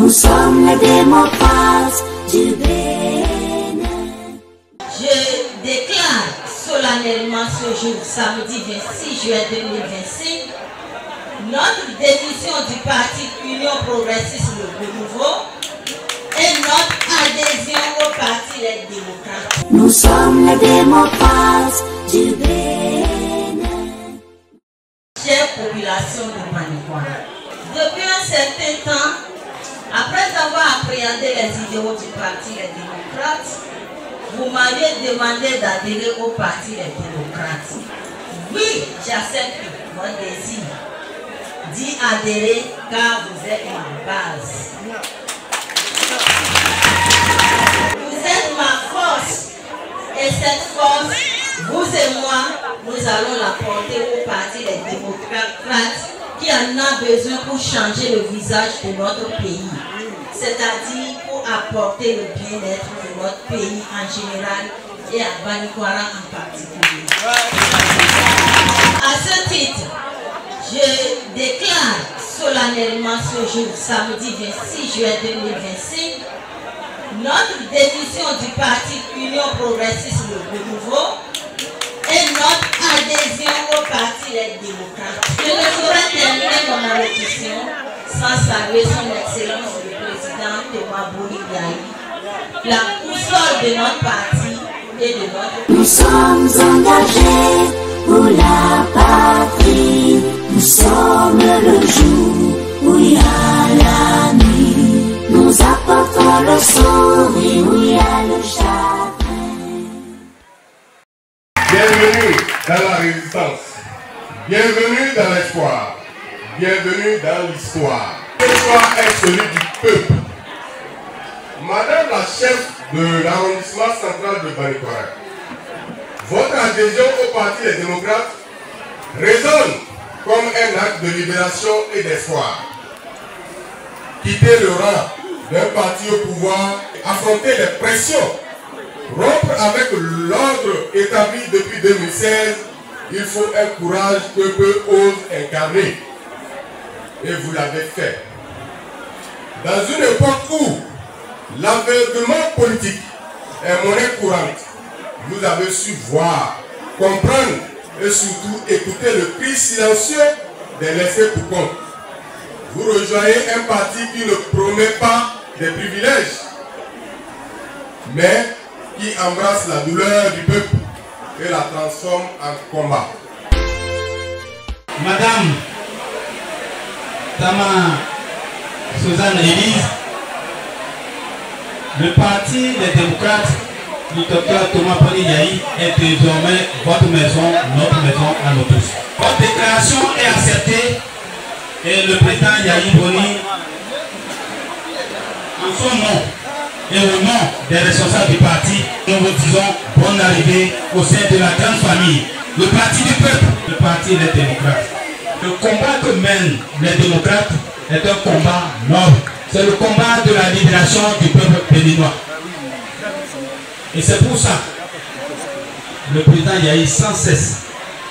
Nous sommes les démocrates du Bénin. Je déclare solennellement ce jour, samedi 26 juillet 2025, notre démission du parti Union Progressiste Le Renouveau et notre adhésion au parti Les Démocrates. Nous sommes les démocrates du Bénin. Chère population de Manicoara, depuis un certain temps, après avoir appréhendé les idéaux du parti Les Démocrates, vous m'aviez demandé d'adhérer au parti Les Démocrates. Oui, j'accepte votre désir d'y adhérer car vous êtes ma base. Vous êtes ma force et cette force, vous et moi, nous allons la porter au parti Les Démocrates qui en a besoin pour changer le visage de notre pays, c'est-à-dire pour apporter le bien-être de notre pays en général et à Banicoara en particulier. À ce titre, je déclare solennellement ce jour, samedi 26 juillet 2025, notre démission du parti Union Progressiste Le Renouveau et notre adhésion au parti Les Démocrates. Je ne saurais terminer mon allocution sans saluer son Excellence le Président Thomas Boni Yayi, la boussole de notre parti et de notre... Nous sommes engagés pour la patrie. Nous sommes le jour où il y a la nuit. Nous apportons le sourire où il y a le chagrin. Bienvenue dans la résistance. Bienvenue dans l'espoir. Bienvenue dans l'histoire. L'histoire est celui du peuple. Madame la chef de l'arrondissement central de Banicoara, votre adhésion au parti Les Démocrates résonne comme un acte de libération et d'espoir. Quitter le rang d'un parti au pouvoir, affronter les pressions, rompre avec l'ordre établi depuis 2016, il faut un courage que peu osent incarner. Et vous l'avez fait. Dans une époque où l'aveuglement politique est monnaie courante, vous avez su voir, comprendre et surtout écouter le cri silencieux des laissés pour compte. Vous rejoignez un parti qui ne promet pas des privilèges, mais qui embrasse la douleur du peuple et la transforme en combat. Madame Tama Suzanne Élise, le parti des démocrates du docteur Thomas Boni Yayi est désormais votre maison, notre maison à nous tous. Votre déclaration est acceptée et le président Yayi Boni, en son nom et au nom des responsables du parti, nous vous disons bonne arrivée au sein de la grande famille, le parti du peuple, le parti des démocrates. Le combat que mènent les démocrates est un combat noble. C'est le combat de la libération du peuple béninois. Et c'est pour ça le président Yayi sans cesse,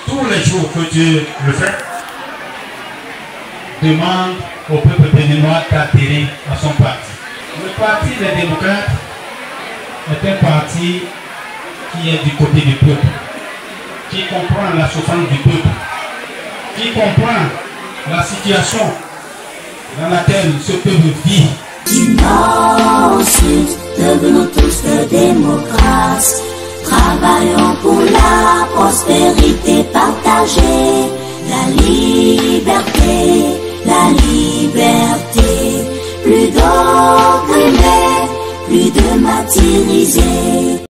tous les jours que Dieu le fait, demande au peuple béninois d'adhérer à son parti. Le parti des démocrates est un parti qui est du côté du peuple, qui comprend la souffrance du peuple, qui comprend la situation dans laquelle ce peuple vit. Du nord au sud, devenons tous des démocrates. Travaillons pour la prospérité partagée, la liberté, la liberté. Plus d'opprimés, plus de martyrisés.